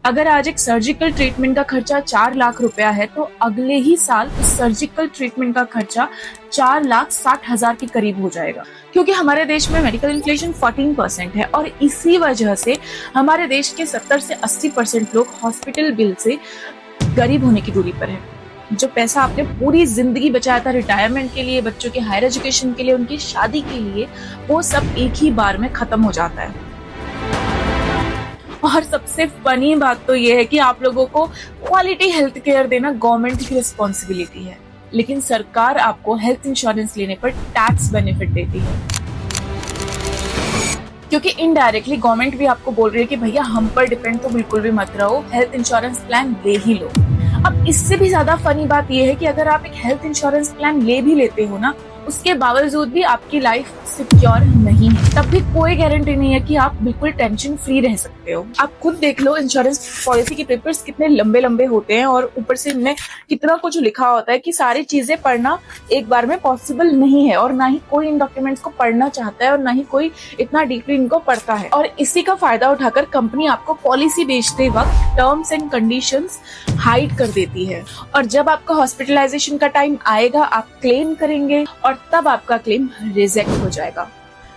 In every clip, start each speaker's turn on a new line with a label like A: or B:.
A: अगर आज एक सर्जिकल ट्रीटमेंट का खर्चा 4 लाख रुपया है तो अगले ही साल उस सर्जिकल ट्रीटमेंट का खर्चा 4,60,000 के करीब हो जाएगा, क्योंकि हमारे देश में मेडिकल इन्फ्लेशन 14% है और इसी वजह से हमारे देश के 70 से 80% लोग हॉस्पिटल बिल से गरीब होने की दूरी पर है। जो पैसा आपने पूरी जिंदगी बचाया था रिटायरमेंट के लिए, बच्चों के हायर एजुकेशन के लिए, उनकी शादी के लिए, वो सब एक ही बार में खत्म हो जाता है। और सबसे फनी बात तो ये है कि आप लोगों को क्वालिटी हेल्थ केयर देना गवर्नमेंट की रिस्पॉन्सिबिलिटी है, लेकिन सरकार आपको हेल्थ इंश्योरेंस लेने पर टैक्स बेनिफिट देती है, क्योंकि इनडायरेक्टली गवर्नमेंट भी आपको बोल रही है कि भैया हम पर डिपेंड तो बिल्कुल भी मत रहो, हेल्थ इंश्योरेंस प्लान ले ही लो। अब इससे भी ज्यादा फनी बात यह है कि अगर आप एक हेल्थ इंश्योरेंस प्लान ले भी लेते हो ना, उसके बावजूद भी आपकी लाइफ सिक्योर नहीं है, तब भी कोई गारंटी नहीं है कि आप बिल्कुल टेंशन फ्री रह सकते हो। आप खुद देख लो इंश्योरेंस पॉलिसी के पेपर्स कितने लंबे लंबे होते हैं और ऊपर से इनमें कितना कुछ लिखा होता है कि सारी चीजें पढ़ना एक बार में पॉसिबल नहीं है, और ना ही कोई इन डॉक्यूमेंट्स को पढ़ना चाहता है और ना ही कोई इतना डीपली इनको पढ़ता है। और इसी का फायदा उठाकर कंपनी आपको पॉलिसी बेचते वक्त टर्म्स एंड कंडीशंस हाइड कर देती है, और जब आपका हॉस्पिटलाइजेशन का टाइम आएगा आप क्लेम करेंगे और तब आपका क्लेम रिजेक्ट हो जाएगा,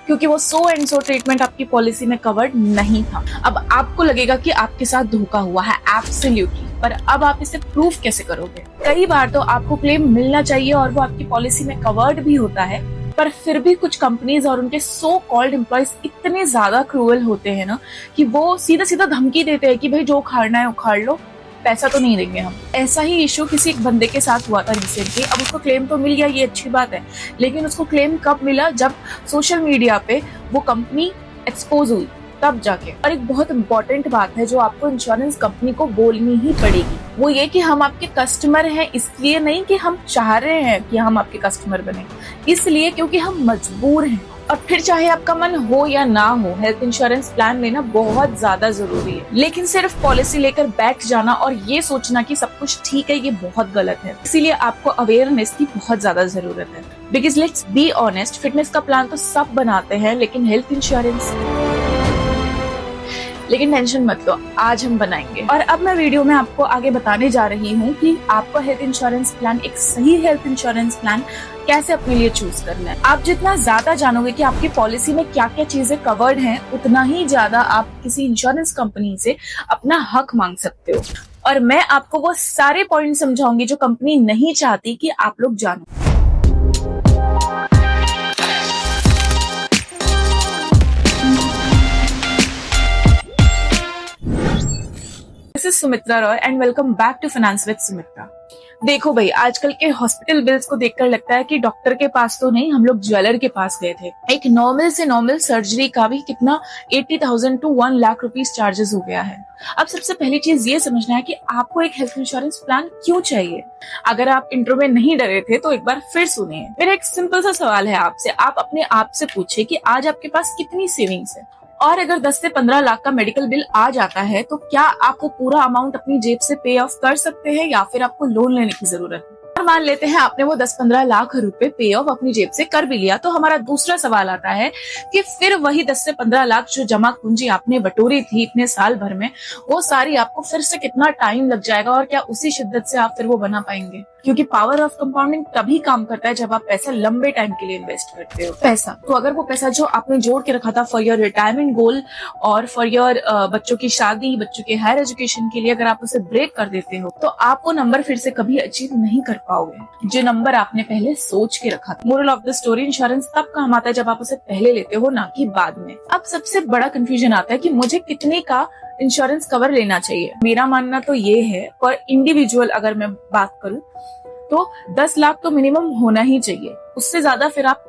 A: क्योंकि वो सो एंड सो ट्रीटमेंट आपकी पॉलिसी में कवर्ड नहीं था। अब आपको लगेगा कि आपके साथ धोखा हुआ है, एब्सोल्युटली, पर अब आप इसे प्रूफ कैसे करोगे? कई बार तो आपको क्लेम मिलना चाहिए और वो आपकी पॉलिसी में कवर्ड भी होता है, पर फिर भी कुछ कंपनीज और उनके सो कॉल्ड एम्प्लॉयज इतने ज्यादा क्रूअल होते हैं ना कि वो सीधा सीधा धमकी देते हैं कि भाई जो उखाड़ना है उखाड़ लो, पैसा तो नहीं देंगे हम। ऐसा ही इशू किसी एक बंदे के साथ हुआ था रिसेंटली। अब उसको क्लेम तो मिल गया, ये अच्छी बात है, लेकिन उसको क्लेम कब मिला? जब सोशल मीडिया पे वो कंपनी एक्सपोज हुई, तब जाके। और एक बहुत इंपॉर्टेंट बात है जो आपको इंश्योरेंस कंपनी को बोलनी ही पड़ेगी, वो ये कि हम आपके कस्टमर हैं, इसलिए नहीं कि हम चाह रहे हैं कि हम आपके कस्टमर बने, इसलिए क्योंकि हम मजबूर हैं। और फिर चाहे आपका मन हो या ना हो, हेल्थ इंश्योरेंस प्लान लेना बहुत ज्यादा जरूरी है, लेकिन सिर्फ पॉलिसी लेकर बैठ जाना और ये सोचना कि सब कुछ ठीक है, ये बहुत गलत है। इसीलिए आपको अवेयरनेस की बहुत ज्यादा जरूरत है, because let's be honest, fitness का प्लान तो सब बनाते हैं, लेकिन हेल्थ इंश्योरेंस, लेकिन टेंशन मत लो, आज हम बनाएंगे। और अब मैं वीडियो में आपको आगे बताने जा रही हूँ कि आपको हेल्थ इंश्योरेंस प्लान, एक सही हेल्थ इंश्योरेंस प्लान कैसे अपने लिए चूज करना है। आप जितना ज्यादा जानोगे कि आपकी पॉलिसी में क्या क्या चीजें कवर्ड हैं, उतना ही ज्यादा आप किसी इंश्योरेंस कंपनी से अपना हक मांग सकते हो। और मैं आपको वो सारे पॉइंट समझाऊंगी जो कंपनी नहीं चाहती कि आप लोग जानो। This is Sumitra Roy and welcome back to finance with Sumitra. देखो भाई, आजकल के हॉस्पिटल बिल्स को देखकर लगता है कि डॉक्टर के पास तो नहीं, हम लोग ज्वेलर के पास गए थे। एक नॉर्मल से नॉर्मल सर्जरी का भी कितना 80,000 to 1 लाख रुपीस चार्जेस हो गया है। अब सबसे पहली चीज ये समझना है कि आपको एक हेल्थ इंश्योरेंस प्लान क्यों चाहिए। अगर आप इंट्रो में नहीं डरे थे तो एक बार फिर सुनिए। मेरा एक सिंपल सा सवाल है आपसे, आप अपने आप से पूछिए कि आज आपके पास कितनी सेविंग्स है, और अगर 10 से 15 लाख का मेडिकल बिल आ जाता है तो क्या आप वो पूरा अमाउंट अपनी जेब से पे ऑफ कर सकते हैं या फिर आपको लोन लेने की जरूरत है। और मान लेते हैं आपने वो 10-15 लाख रुपए पे ऑफ अपनी जेब से कर भी लिया, तो हमारा दूसरा सवाल आता है कि फिर वही 10 से 15 लाख जो जमा पूंजी आपने बटोरी थी इतने साल भर में, वो सारी आपको फिर से कितना टाइम लग जाएगा और क्या उसी शिद्दत से आप फिर वो बना पाएंगे? क्योंकि पावर ऑफ कंपाउंडिंग तभी काम करता है जब आप पैसा लंबे टाइम के लिए इन्वेस्ट करते हो। पैसा तो अगर वो पैसा जो आपने जोड़ के रखा था फॉर योर रिटायरमेंट गोल और फॉर योर बच्चों की शादी, बच्चों के हायर एजुकेशन के लिए, अगर आप उसे ब्रेक कर देते हो तो आप वो नंबर फिर से कभी अचीव नहीं कर पाओगे जो नंबर आपने पहले सोच के रखा था। Moral of the story, insurance तब काम आता है जब आप उसे पहले लेते हो, ना कि बाद में। अब सबसे बड़ा कंफ्यूजन आता है कि मुझे कितने का इंश्योरेंस कवर लेना चाहिए। मेरा मानना तो ये है, और इंडिविजुअल अगर मैं बात करूं तो 10 लाख तो मिनिमम होना ही चाहिए, उससे ज्यादा फिर आप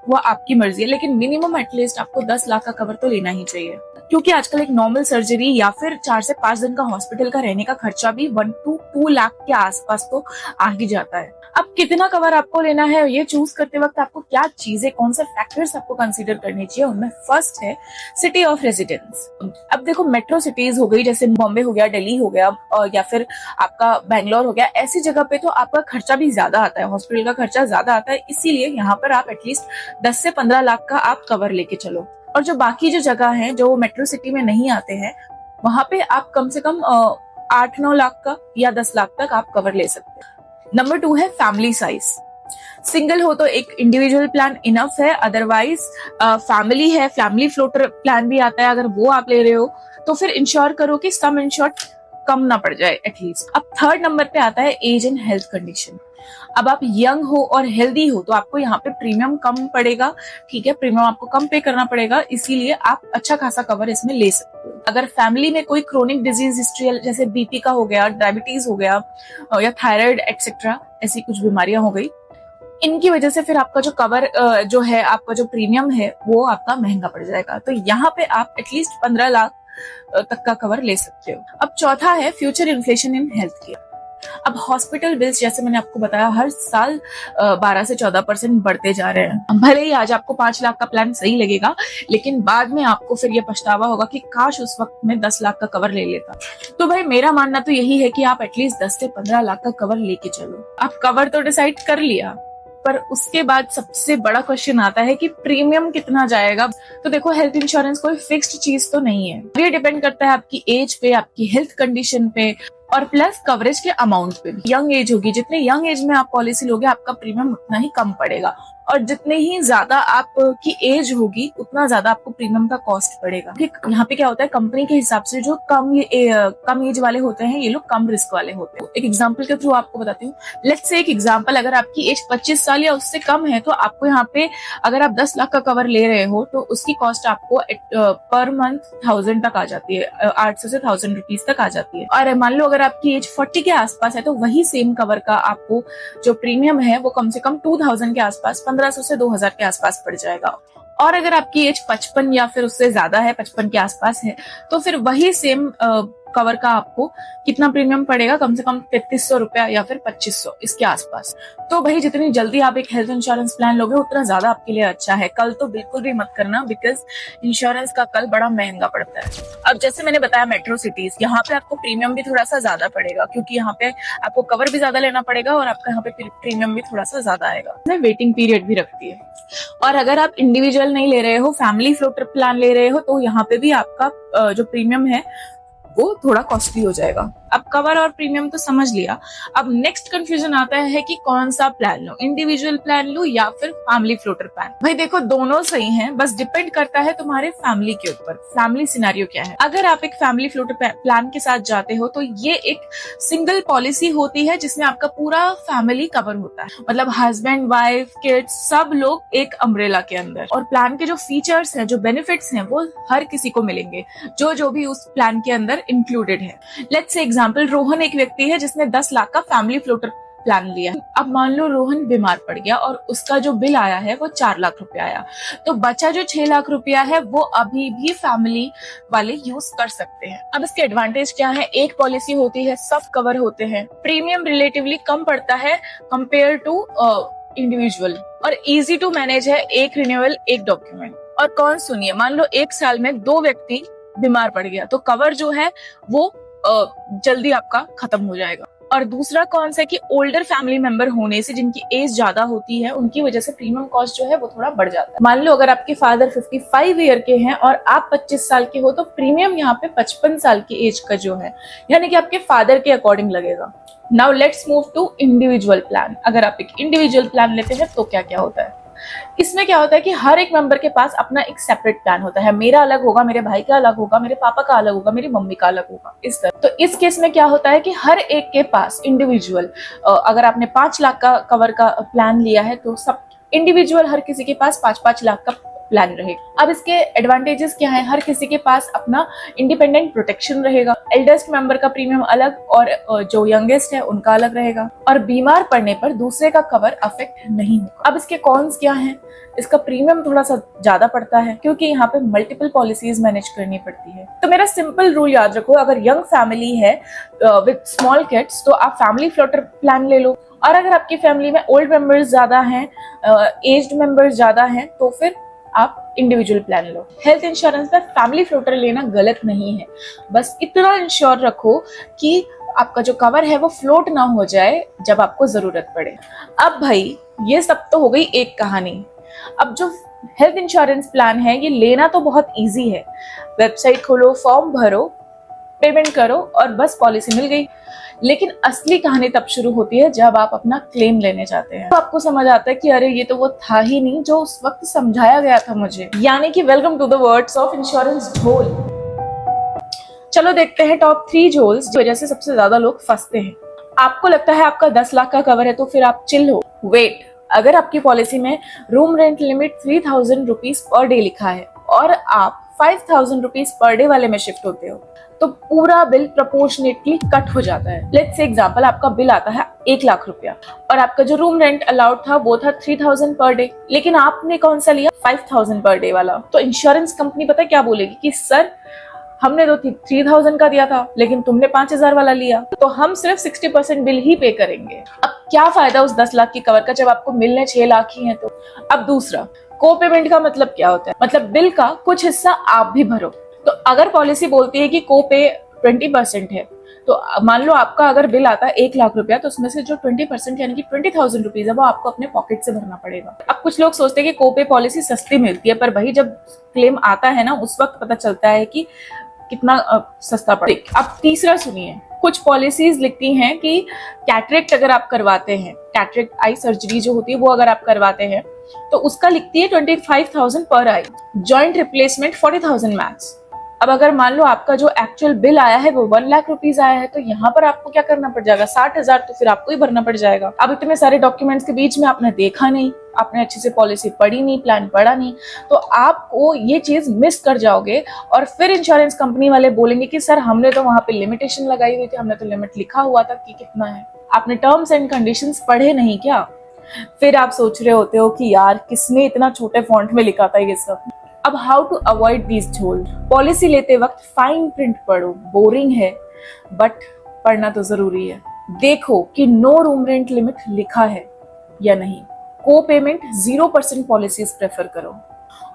A: वो आपकी मर्जी है, लेकिन मिनिमम एटलीस्ट आपको 10 लाख का कवर तो लेना ही चाहिए, क्योंकि आजकल एक नॉर्मल सर्जरी या फिर 4 से 5 दिन का हॉस्पिटल का रहने का खर्चा भी 1 to 2 लाख के आसपास तो आ ही जाता है। अब कितना कवर आपको लेना है, ये चूज करते वक्त आपको क्या चीजें, कौन से फैक्टर्स आपको कंसीडर करने चाहिए, उनमें फर्स्ट है सिटी ऑफ रेजिडेंस। अब देखो, मेट्रो सिटीज हो गई जैसे बॉम्बे हो गया, दिल्ली हो गया, या फिर आपका बैंगलोर हो गया, ऐसी जगह पे तो आपका खर्चा भी ज्यादा आता है, हॉस्पिटल का खर्चा ज्यादा आता है, इसीलिए यहाँ पर आप एटलीस्ट 10 से 15 लाख का आप कवर लेके चलो। और जो बाकी जो जगह है जो मेट्रो सिटी में नहीं आते हैं, वहां पे आप कम से कम 8-9 लाख का या 10 लाख तक आप कवर ले सकते हैं। नंबर 2 है फैमिली साइज। सिंगल हो तो एक इंडिविजुअल प्लान इनफ है, अदरवाइज फैमिली है, फैमिली फ्लोटर प्लान भी आता है, अगर वो आप ले रहे हो तो फिर इंश्योर करो कि सम इंश्योर्ड कम ना पड़ जाए एटलीस्ट। अब थर्ड नंबर पे आता है एज एंड हेल्थ कंडीशन। अब आप यंग हो और हेल्दी हो तो आपको यहाँ पे प्रीमियम कम पड़ेगा, ठीक है, प्रीमियम आपको कम पे करना पड़ेगा, इसीलिए आप अच्छा खासा कवर इसमें ले सकते हो। अगर फैमिली में कोई क्रोनिक डिजीज हिस्ट्री जैसे बीपी का हो गया, डायबिटीज हो गया या थायराइड एक्सेट्रा, ऐसी कुछ बीमारियां हो गई, इनकी वजह से फिर आपका जो कवर जो है, आपका जो प्रीमियम है वो आपका महंगा पड़ जाएगा। तो यहाँ पे आप एटलीस्ट 15 लाख तक का कवर ले सकते हो। अब चौथा है future inflation in health care. अब हॉस्पिटल बिल्स जैसे मैंने आपको बताया हर साल 12 से 14% बढ़ते जा रहे हैं। भले ही आज आपको 5 लाख का प्लान सही लगेगा, लेकिन बाद में आपको फिर ये पछतावा होगा कि काश उस वक्त में 10 लाख का कवर ले लेता। तो भाई मेरा मानना तो यही है कि आप एटलीस्ट 10 से 15 लाख का कवर लेके चलो। आप कवर तो डिसाइड कर लिया, पर उसके बाद सबसे बड़ा क्वेश्चन आता है कि प्रीमियम कितना जाएगा। तो देखो, हेल्थ इंश्योरेंस कोई फिक्स्ड चीज तो नहीं है, ये डिपेंड करता है आपकी एज पे, आपकी हेल्थ कंडीशन पे और प्लस कवरेज के अमाउंट पे। यंग एज होगी, जितने यंग एज में आप पॉलिसी लोगे आपका प्रीमियम उतना ही कम पड़ेगा, और जितने ही ज्यादा आपकी एज होगी उतना ज्यादा आपको प्रीमियम का कॉस्ट पड़ेगा। यहाँ पे क्या होता है, कंपनी के हिसाब से जो कम एज वाले होते हैं ये लोग कम रिस्क वाले होते हैं। एक एग्जांपल के थ्रू आपको बताती हूँ। लेट्स से एक एग्जांपल, अगर आपकी एज 25 साल या उससे कम है तो आपको यहाँ पे अगर आप 10 लाख का कवर ले रहे हो तो उसकी कॉस्ट आपको पर मंथ 1000 तक आ जाती है, 800 से 1000 रुपीज तक आ जाती है। और मान लो अगर आपकी एज 40 के आसपास है तो वही सेम कवर का आपको जो प्रीमियम है वो कम से कम 2000 के आसपास, 1500 से 2000 के आसपास पड़ जाएगा। और अगर आपकी एज 55 या फिर उससे ज्यादा है, 55 के आसपास है, तो फिर वही सेम कवर का आपको कितना प्रीमियम पड़ेगा, कम से कम 3300 रुपया या फिर 2500 इसके आसपास। तो भाई जितनी जल्दी आप एक हेल्थ इंश्योरेंस प्लान लोगे उतना ज्यादा आपके लिए अच्छा है। कल तो बिल्कुल भी मत करना, बिकॉज इंश्योरेंस का कल बड़ा महंगा पड़ता है। अब जैसे मैंने बताया मेट्रो सिटीज, यहाँ पे आपको प्रीमियम भी थोड़ा सा ज्यादा पड़ेगा, क्योंकि यहाँ पे आपको कवर भी ज्यादा लेना पड़ेगा और आपका यहाँ पे प्रीमियम भी थोड़ा सा ज्यादा आएगा। वेटिंग पीरियड भी रखती है। और अगर आप इंडिविजुअल नहीं ले रहे हो, फैमिली फ्लोटर प्लान ले रहे हो, तो यहाँ पे भी आपका जो प्रीमियम है वो थोड़ा कॉस्टली हो जाएगा। अब कवर और प्रीमियम तो समझ लिया, अब नेक्स्ट कंफ्यूजन आता है कि कौन सा प्लान लो, इंडिविजुअल प्लान लो या फिर फैमिली फ्लोटर प्लान। भाई देखो, दोनों सही हैं, बस डिपेंड करता है तुम्हारे फैमिली के ऊपर, फैमिली सिनेरियो क्या है। अगर आप एक फैमिली फ्लोटर प्लान के साथ जाते हो तो ये एक सिंगल पॉलिसी होती है जिसमें आपका पूरा फैमिली कवर होता है, मतलब हस्बैंड, वाइफ, किड्स, सब लोग एक अम्ब्रेला के अंदर। और प्लान के जो फीचर्स हैं, जो बेनिफिट्स हैं, वो हर किसी को मिलेंगे जो भी उस प्लान के अंदर इंक्लूडेड है। लेट्स से एग्जांपल, रोहन एक व्यक्ति है जिसने 10 लाख का फैमिली फ्लोटर प्लान लिया। अब मान लो रोहन बीमार पड़ गया और उसका जो बिल आया है वो 4 लाख रुपया आया, तो बचा जो 6 लाख रुपया है वो अभी भी फैमिली वाले यूज कर सकते हैं। अब इसके एडवांटेज क्या है, एक पॉलिसी होती है, सब कवर होते हैं, प्रीमियम रिलेटिवली कम पड़ता है कंपेयर टू इंडिविजुअल, और इजी टू मैनेज है, एक रिन्यूअल एक डॉक्यूमेंट। और कौन सुनिए, मान लो एक साल में 2 व्यक्ति बीमार पड़ गया तो कवर जो है वो जल्दी आपका खत्म हो जाएगा। और दूसरा कौन सा कि ओल्डर फैमिली मेंबर होने से, जिनकी एज ज्यादा होती है, उनकी वजह से प्रीमियम कॉस्ट जो है वो थोड़ा बढ़ जाता है। मान लो अगर आपके फादर 55 ईयर के हैं और आप 25 साल के हो तो प्रीमियम यहाँ पे 55 साल की एज का जो है, यानी कि आपके फादर के अकॉर्डिंग लगेगा। Now let's move to individual plan. अगर आप एक इंडिविजुअल प्लान लेते हैं तो क्या क्या होता है, इसमें क्या होता है कि हर एक मेंबर के पास अपना एक सेपरेट प्लान होता है। मेरा अलग होगा, मेरे भाई का अलग होगा, मेरे पापा का अलग होगा, मेरी मम्मी का अलग होगा, इस तरह। तो इस केस में क्या होता है कि हर एक के पास इंडिविजुअल, अगर आपने 5 लाख का कवर का प्लान लिया है तो सब इंडिविजुअल हर किसी के पास 5-5 लाख का प्लान रहेगा। अब इसके एडवांटेजेस क्या है, हर किसी के पास अपना इंडिपेंडेंट प्रोटेक्शन रहेगा, एल्डेस्ट मेंबर का प्रीमियम अलग और जो यंगेस्ट है उनका अलग रहेगा, और बीमार पड़ने पर दूसरे का कवर अफेक्ट नहीं होगा। अब इसके कॉन्स क्या हैं, इसका प्रीमियम थोड़ा सा ज्यादा पड़ता है क्योंकि यहाँ पे मल्टीपल पॉलिसीज मैनेज करनी पड़ती है। तो मेरा सिंपल रूल याद रखो, अगर यंग फैमिली है विद स्मॉल किड्स तो आप फैमिली फ्लोटर प्लान ले लो, और अगर आपकी फैमिली में ओल्ड मेंबर्स ज्यादा हैं, एज्ड मेंबर्स ज्यादा हैं, तो फिर आप इंडिविजुअल प्लान लो। हेल्थ इंश्योरेंस में फैमिली फ्लोटर लेना गलत नहीं है, बस इतना इंश्योर रखो कि आपका जो कवर है वो फ्लोट ना हो जाए जब आपको जरूरत पड़े। अब भाई ये सब तो हो गई एक कहानी। अब जो हेल्थ इंश्योरेंस प्लान है ये लेना तो बहुत इजी है, वेबसाइट खोलो, फॉर्म भरो, पेमेंट करो और बस पॉलिसी मिल गई। लेकिन असली कहानी तब शुरू होती है जब आप अपना क्लेम लेने जाते हैं। तो आपको समझ आता है कि अरे ये तो वो था ही नहीं जो उस वक्त समझाया गया था मुझे। यानी कि welcome to the words of insurance झोल। चलो देखते हैं टॉप 3 झोल्स जिस वजह से सबसे ज्यादा लोग फंसते हैं। आपको लगता है आपका 10 लाख का कवर है तो फिर आप चिल हो। वेट, अगर आपकी पॉलिसी में room rent limit 3000 rupees per day लिखा है और आप 5000 रुपीज पर डे वाले में शिफ्ट होते हो तो पूरा बिल प्रोपोर्शनेटली कट हो जाता है। लेट्स से एग्जांपल, आपका बिल आता है 1 लाख रुपया और आपका जो रूम रेंट अलाउड था वो था 3000 पर डे, लेकिन आपने कौन सा लिया? 5000 पर डे वाला। तो इंश्योरेंस कंपनी पता है क्या बोलेगी कि सर हमने तो 3000 का दिया था लेकिन तुमने 5000 वाला लिया, तो हम सिर्फ 60% बिल ही पे करेंगे। अब क्या फायदा उस 10 लाख की कवर का जब आपको मिलने 6 लाख ही है। तो अब दूसरा, को पेमेंट का मतलब क्या होता है? मतलब बिल का कुछ हिस्सा आप भी भरो। तो अगर पॉलिसी बोलती है कि को पे 20% है, तो मान लो आपका अगर बिल आता है 1 लाख रुपया, तो उसमें से जो 20% यानी कि 20,000 रुपीज है वो आपको अपने पॉकेट से भरना पड़ेगा। अब कुछ लोग सोचते हैं कि को पे पॉलिसी सस्ती मिलती है, पर भाई जब क्लेम आता है ना उस वक्त पता चलता है कि कितना सस्ता पड़े। अब तीसरा सुनिए, कुछ पॉलिसीज लिखती हैं कि कैटरेक्ट अगर आप करवाते हैं, कैटरेक्ट आई सर्जरी जो होती है वो अगर आप करवाते हैं तो उसका लिखती है 25,000 पर आई, जॉइंट रिप्लेसमेंट 40,000 मैक्स। अब अगर मान लो आपका जो एक्चुअल बिल आया है वो 1 लाख रुपीज आया है, तो यहाँ पर आपको क्या करना पड़ जाएगा? 60,000 तो फिर आपको ही भरना पड़ जाएगा। अब इतने सारे डॉक्यूमेंट्स के बीच में आपने देखा नहीं, आपने अच्छे से पॉलिसी पढ़ी नहीं, प्लान पढ़ा नहीं, तो आपको ये चीज मिस कर जाओगे और फिर इंश्योरेंस कंपनी वाले बोलेंगे कि सर हमने तो वहां पे लिमिटेशन लगाई हुई थी, हमने तो लिमिट लिखा हुआ था कि कितना है, आपने टर्म्स एंड कंडीशंस पढ़े नहीं क्या? फिर आप सोच रहे होते हो कि यार किसने इतना छोटे फॉन्ट में लिखा था ये सब। अब हाउ टू अवॉइड दिस झोल? पॉलिसी लेते वक्त फाइन प्रिंट पढ़ो, बोरिंग है बट पढ़ना तो जरूरी है। देखो कि नो रूम रेंट लिमिट लिखा है या नहीं। को पेमेंट 0% पॉलिसीज प्रेफर करो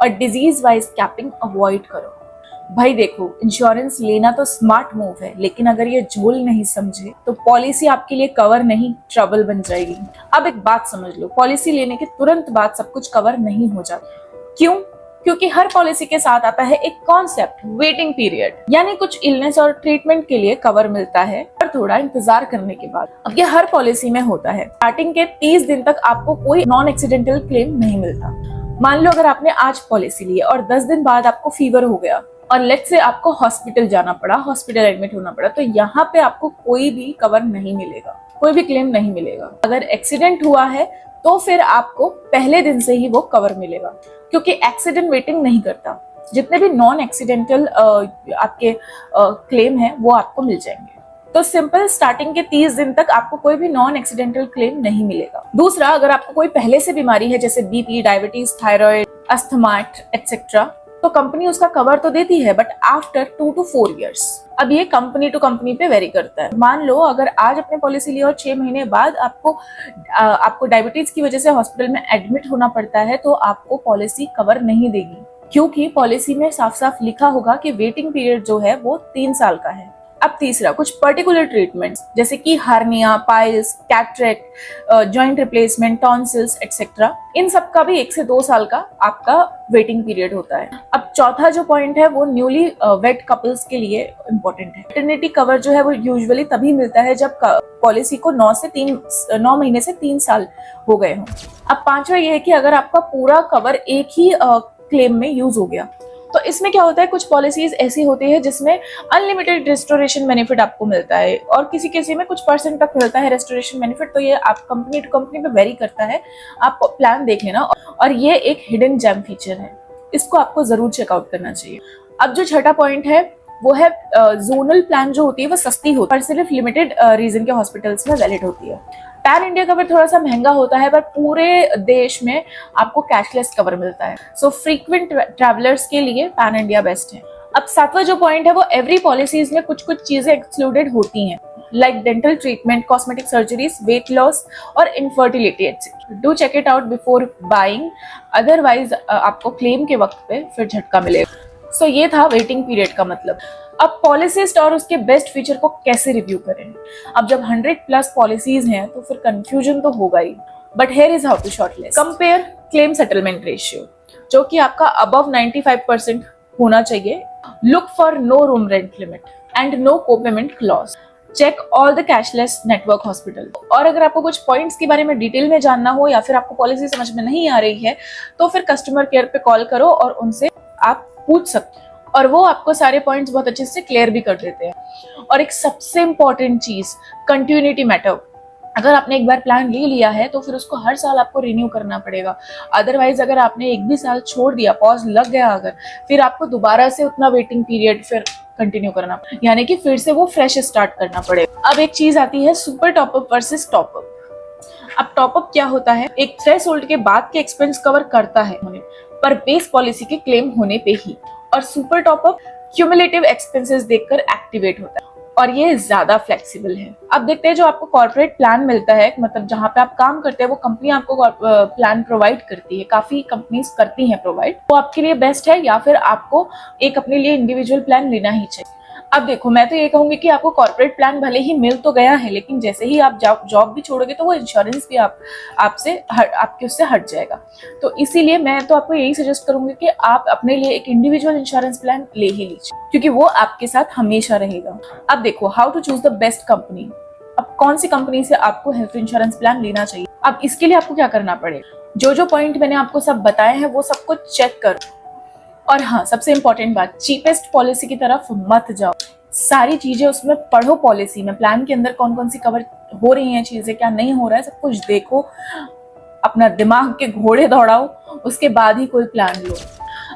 A: और डिजीज वाइज कैपिंग अवॉइड करो। भाई देखो, इंश्योरेंस लेना तो स्मार्ट मूव है, लेकिन अगर ये झोल नहीं समझे तो पॉलिसी आपके लिए कवर नहीं, ट्रबल बन जाएगी। अब एक बात समझ लो, पॉलिसी लेने के तुरंत बाद सब कुछ कवर नहीं हो जाता। क्यों? क्योंकि हर पॉलिसी के साथ आता है एक कॉन्सेप्ट, वेटिंग पीरियड, यानी कुछ इलनेस और ट्रीटमेंट के लिए कवर मिलता है और थोड़ा इंतजार करने के बाद। अब ये हर पॉलिसी में होता है। स्टार्टिंग के 30 दिन तक आपको कोई नॉन एक्सीडेंटल क्लेम नहीं मिलता। मान लो अगर आपने आज पॉलिसी ली और 10 दिन बाद आपको फीवर हो गया और लेट्स से आपको हॉस्पिटल जाना पड़ा, हॉस्पिटल एडमिट होना पड़ा, तो यहाँ पे आपको कोई भी कवर नहीं मिलेगा, कोई भी क्लेम नहीं मिलेगा। अगर एक्सीडेंट हुआ है तो फिर आपको पहले दिन से ही वो कवर मिलेगा, क्योंकि एक्सीडेंट वेटिंग नहीं करता। जितने भी नॉन एक्सीडेंटल आपके क्लेम है वो आपको मिल जाएंगे। तो सिंपल, स्टार्टिंग के 30 दिन तक आपको कोई भी नॉन एक्सीडेंटल क्लेम नहीं मिलेगा। दूसरा, अगर आपको कोई पहले से बीमारी है जैसे BP, diabetes, thyroid, asthma etcetera, तो कंपनी उसका कवर तो देती है बट आफ्टर 2 to 4 years। अब ये कंपनी टू कंपनी पे वेरी करता है। मान लो अगर आज अपने पॉलिसी ली और 6 महीने बाद आपको डायबिटीज की वजह से हॉस्पिटल में एडमिट होना पड़ता है, तो आपको पॉलिसी कवर नहीं देगी, क्योंकि पॉलिसी में साफ साफ लिखा होगा कि वेटिंग पीरियड जो है वो 3 साल का है। अब तीसरा, कुछ पर्टिकुलर ट्रीटमेंट्स जैसे कि hernia, piles, cataract, joint replacement, tonsils etcetera, इन सब का भी 1 से 2 साल का आपका वेटिंग पीरियड होता है। अब चौथा जो पॉइंट है वो न्यूली वेड कपल्स के लिए इम्पोर्टेंट है। मैटरनिटी कवर जो है वो यूजुअली तभी मिलता है जब पॉलिसी को 9 महीने से 3 साल हो गए हों। अब पांचवा ये है कि अगर आपका पूरा कवर एक ही क्लेम में यूज हो गया, तो इसमें क्या होता है, कुछ पॉलिसीज ऐसी होती है जिसमें अनलिमिटेड रेस्टोरेशन बेनिफिट आपको मिलता है और किसी किसी में कुछ % तक मिलता है रेस्टोरेशन बेनिफिट। तो ये आप कंपनी टू कंपनी पे वेरी करता है, आप प्लान देख लेना। और ये एक हिडन जेम फीचर है, इसको आपको जरूर चेकआउट करना चाहिए। अब जो छठा पॉइंट है वो है जोनल प्लान जो होती है वो सस्ती होती है पर सिर्फ लिमिटेड रीजन के हॉस्पिटल्स में वैलिड होती है। पैन इंडिया कवर थोड़ा सा महंगा होता है पर पूरे देश में आपको कैशलेस कवर मिलता है। सो फ्रीक्वेंट ट्रैवलर्स के लिए पैन इंडिया बेस्ट है। अब सातवां जो पॉइंट है वो एवरी पॉलिसीज में कुछ कुछ चीजें एक्सक्लूडेड होती हैं, like dental treatment, cosmetic surgeries, weight loss और infertility etcetera. Do check it out before buying, otherwise आपको क्लेम के वक्त पे फिर झटका मिलेगा। सो ये था वेटिंग पीरियड का मतलब। अब पॉलिसिस्ट और उसके बेस्ट फीचर को कैसे रिव्यू करें? अब जब 100+ पॉलिसीज हैं तो फिर कंफ्यूजन तो होगा ही, but here is how to shortlist. Compare claim settlement ratio जो कि आपका अबव 95% होना चाहिए। Look for no room rent limit and no copayment clause. Check all the cashless network hospital. और अगर आपको कुछ पॉइंट्स के बारे में डिटेल में जानना हो या फिर आपको पॉलिसी समझ में नहीं आ रही है तो फिर कस्टमर केयर पे कॉल करो और उनसे आप पूछ सकते हो और वो आपको सारे पॉइंट्स बहुत अच्छे से क्लियर भी कर देते हैं। और एक सबसे इंपॉर्टेंट चीज, कंटिन्यूटी मैटर। अगर आपने एक बार प्लान ले लिया है तो फिर उसको हर साल आपको रिन्यू करना पड़ेगा। अदरवाइज अगर आपने एक भी साल छोड़ दिया, पॉज लग गया अगर, फिर आपको दोबारा से उतना वेटिंग पीरियड फिर कंटिन्यू करना, यानी कि फिर से वो फ्रेश स्टार्ट करना पड़ेगा। अब एक चीज आती है सुपर टॉपअप वर्सेस टॉपअप। अब टॉपअप क्या होता है? एक थ्रेशोल्ड के बाद के एक्सपेंस कवर करता है पर बेस पॉलिसी के क्लेम होने पे ही। और सुपर टॉपअप क्यूमुलेटिव एक्सपेंसेस देखकर एक्टिवेट होता है और ये ज्यादा फ्लेक्सिबल है। अब देखते हैं जो आपको कॉर्पोरेट प्लान मिलता है, मतलब जहां पे आप काम करते हैं वो कंपनी आपको प्लान प्रोवाइड करती है, काफी कंपनीज करती हैं प्रोवाइड, वो आपके लिए बेस्ट है या फिर आपको एक अपने लिए इंडिविजुअल प्लान लेना ही चाहिए। अब देखो, मैं तो ये कहूंगी कि आपको कॉर्पोरेट प्लान भले ही मिल तो गया है, लेकिन जैसे ही आप जॉब भी छोड़ोगे तो वो इंश्योरेंस भी आपके उससे हट जाएगा। तो इसीलिए मैं तो आपको यही सजेस्ट करूंगी कि आप अपने लिए एक इंडिविजुअल इंश्योरेंस प्लान ले ही लीजिए, क्योंकि वो आपके साथ हमेशा रहेगा। अब देखो, how to choose the best company. अब कौन सी कंपनी से आपको हेल्थ इंश्योरेंस प्लान लेना चाहिए? अब इसके लिए आपको क्या करना पड़ेगा, जो पॉइंट मैंने आपको सब बताए हैं वो सब कुछ चेक करो। और हाँ, सबसे इंपॉर्टेंट बात, चीपेस्ट पॉलिसी की तरफ मत जाओ। सारी चीजें उसमें पढ़ो, पॉलिसी में प्लान के अंदर कौन कौन सी कवर हो रही हैं चीजें, क्या नहीं हो रहा है, सब कुछ देखो, अपना दिमाग के घोड़े दौड़ाओ, उसके बाद ही कोई प्लान लो।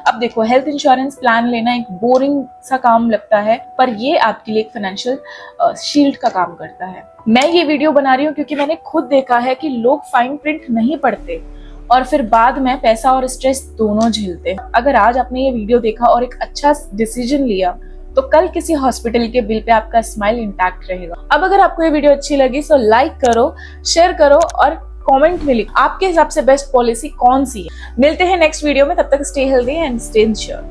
A: अब देखो, हेल्थ इंश्योरेंस प्लान लेना एक बोरिंग सा काम लगता है, पर ये आपके लिए एक फाइनेंशियल शील्ड का काम करता है। मैं ये वीडियो बना रही हूँ क्योंकि मैंने खुद देखा है कि लोग फाइन प्रिंट नहीं पढ़ते और फिर बाद में पैसा और स्ट्रेस दोनों झेलते। अगर आज आपने ये वीडियो देखा और एक अच्छा डिसीजन लिया तो कल किसी हॉस्पिटल के बिल पे आपका स्माइल इंटैक्ट रहेगा। अब अगर आपको ये वीडियो अच्छी लगी तो लाइक करो, शेयर करो और कमेंट में लिखो आपके हिसाब से बेस्ट पॉलिसी कौन सी है। मिलते हैं नेक्स्ट वीडियो में, तब तक stay healthy and stay ensure.